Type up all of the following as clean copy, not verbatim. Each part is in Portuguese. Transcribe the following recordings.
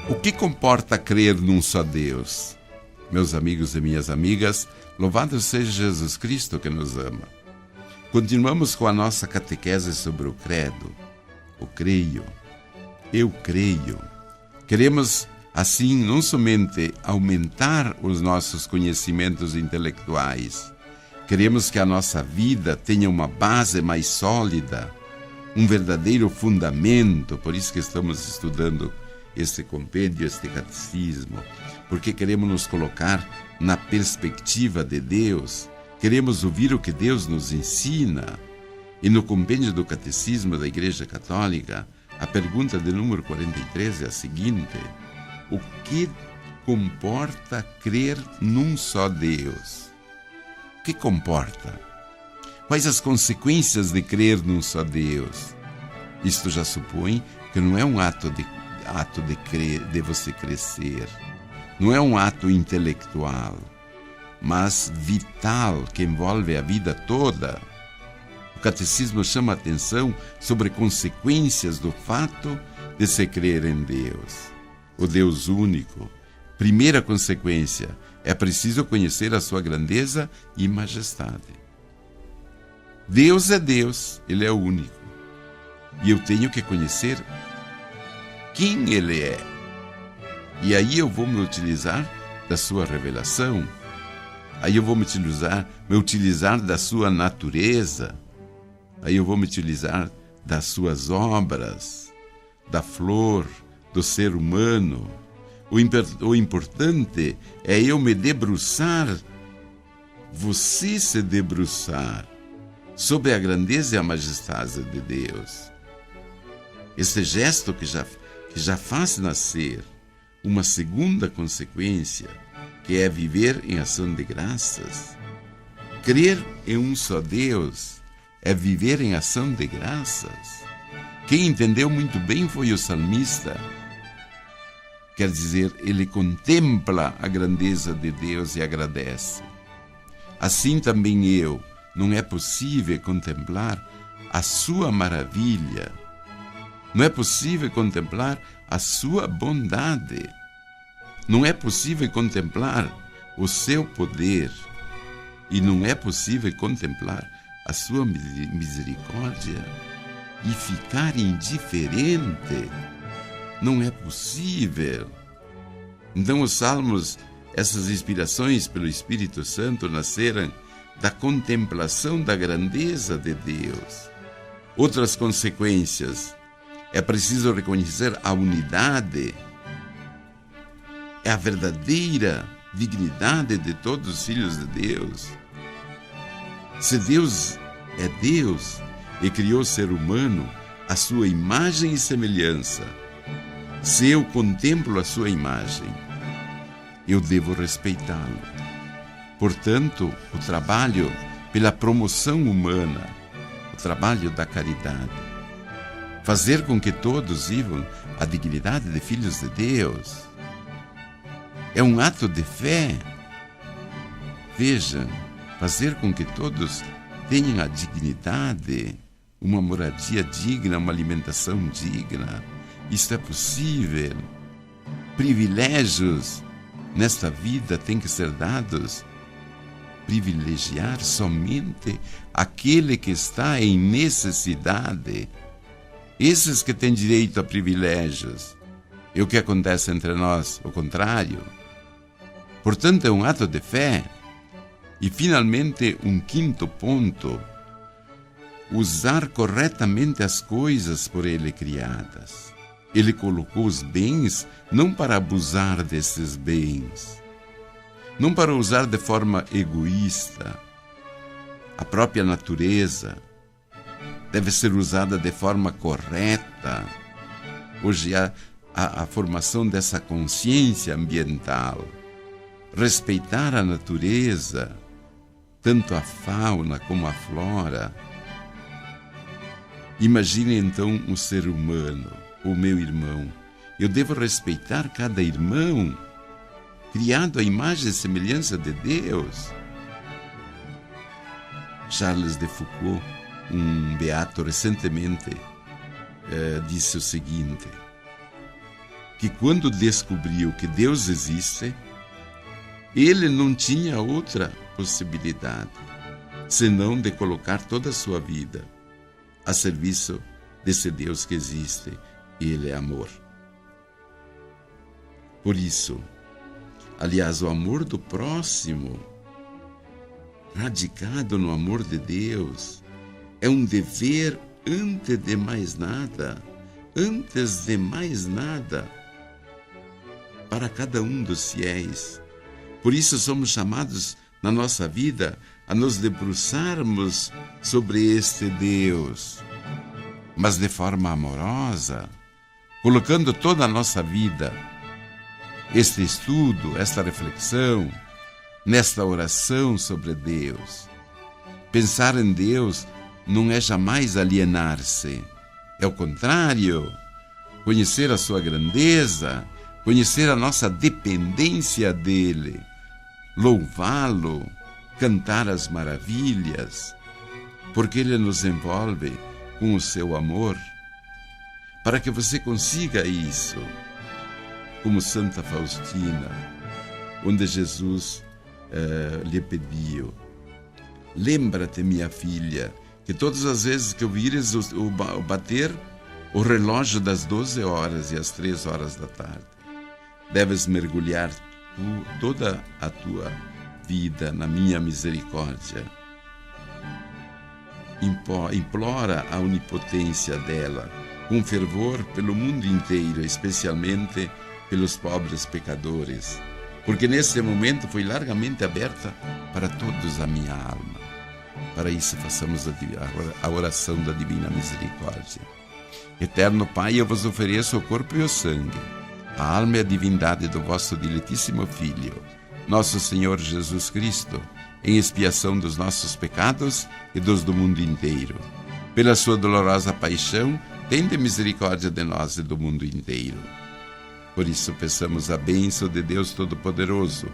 O que comporta crer num só Deus? Meus amigos e minhas amigas, louvado seja Jesus Cristo que nos ama. Continuamos com a nossa catequese sobre o credo. O creio. Eu creio. Queremos, assim, não somente aumentar os nossos conhecimentos intelectuais, queremos que a nossa vida tenha uma base mais sólida, um verdadeiro fundamento. Por isso que estamos estudando este compêndio, este catecismo, porque queremos nos colocar na perspectiva de Deus, queremos ouvir o que Deus nos ensina. E no compêndio do Catecismo da Igreja Católica, a pergunta de número 43 é a seguinte: o que comporta crer num só Deus? O que comporta? Quais as consequências de crer num só Deus? Isto já supõe que não é um ato de crer, de você crescer. Não é um ato intelectual, mas vital, que envolve a vida toda. O catecismo chama a atenção sobre consequências do fato de se crer em Deus, o Deus único. Primeira consequência, é preciso conhecer a sua grandeza e majestade. Deus é Deus, Ele é o único. E eu tenho que conhecer quem Ele é. E aí eu vou me utilizar da sua revelação. Aí eu vou me utilizar da sua natureza. Aí eu vou me utilizar das suas obras, da flor, do ser humano. O importante é eu me debruçar, você se debruçar sobre a grandeza e a majestade de Deus. Esse gesto que já faz nascer uma segunda consequência, que é viver em ação de graças. Crer em um só Deus é viver em ação de graças. Quem entendeu muito bem foi o salmista. Quer dizer, ele contempla a grandeza de Deus e agradece. Assim também eu. Não é possível contemplar a sua maravilha. Não é possível contemplar a sua bondade. Não é possível contemplar o seu poder. E não é possível contemplar a sua misericórdia e ficar indiferente. Não é possível. Então os salmos, essas inspirações pelo Espírito Santo nasceram da contemplação da grandeza de Deus. Outras consequências, é preciso reconhecer a unidade, é a verdadeira dignidade de todos os filhos de Deus. Se Deus é Deus e criou o ser humano à sua imagem e semelhança, se eu contemplo a sua imagem, eu devo respeitá-lo. Portanto, o trabalho pela promoção humana, o trabalho da caridade, fazer com que todos vivam a dignidade de filhos de Deus, é um ato de fé. Vejam, fazer com que todos tenham a dignidade, uma moradia digna, uma alimentação digna. Isto é possível. Privilégios nesta vida têm que ser dados. Privilegiar somente aquele que está em necessidade. Esses que têm direito a privilégios. E o que acontece entre nós? O contrário. Portanto, é um ato de fé. E, finalmente, um quinto ponto: usar corretamente as coisas por Ele criadas. Ele colocou os bens não para abusar desses bens, não para usar de forma egoísta. A própria natureza deve ser usada de forma correta. Hoje há a formação dessa consciência ambiental. Respeitar a natureza, tanto a fauna como a flora. Imagine então um ser humano, o meu irmão. Eu devo respeitar cada irmão, criado à imagem e semelhança de Deus. Charles de Foucault, um beato recentemente, disse o seguinte, que quando descobriu que Deus existe, ele não tinha outra possibilidade senão de colocar toda a sua vida a serviço desse Deus que existe, e Ele é amor. Por isso, aliás, o amor do próximo, radicado no amor de Deus, é um dever antes de mais nada, para cada um dos fiéis. Por isso somos chamados na nossa vida a nos debruçarmos sobre este Deus, mas de forma amorosa, colocando toda a nossa vida, este estudo, esta reflexão, nesta oração sobre Deus. Pensar em Deus não é jamais alienar-se, é o contrário, conhecer a sua grandeza, conhecer a nossa dependência dele, louvá-lo, cantar as maravilhas, porque ele nos envolve com o seu amor. Para que você consiga isso, como Santa Faustina, onde Jesus lhe pediu: lembra-te, minha filha, que todas as vezes que ouvires o bater o relógio das 12 horas e as 3 horas da tarde, deves mergulhar toda a tua vida na minha misericórdia. Implora a onipotência dela com fervor pelo mundo inteiro, especialmente pelos pobres pecadores, porque nesse momento foi largamente aberta para todos a minha alma. Para isso façamos a oração da Divina Misericórdia. Eterno Pai, eu vos ofereço o corpo e o sangue, a alma e a divindade do vosso diletíssimo Filho, nosso Senhor Jesus Cristo, em expiação dos nossos pecados e dos do mundo inteiro. Pela sua dolorosa paixão, tende misericórdia de nós e do mundo inteiro. Por isso, peçamos a bênção de Deus Todo-Poderoso,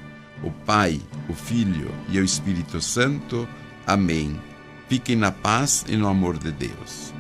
o Pai, o Filho e o Espírito Santo. Amém. Fiquem na paz e no amor de Deus.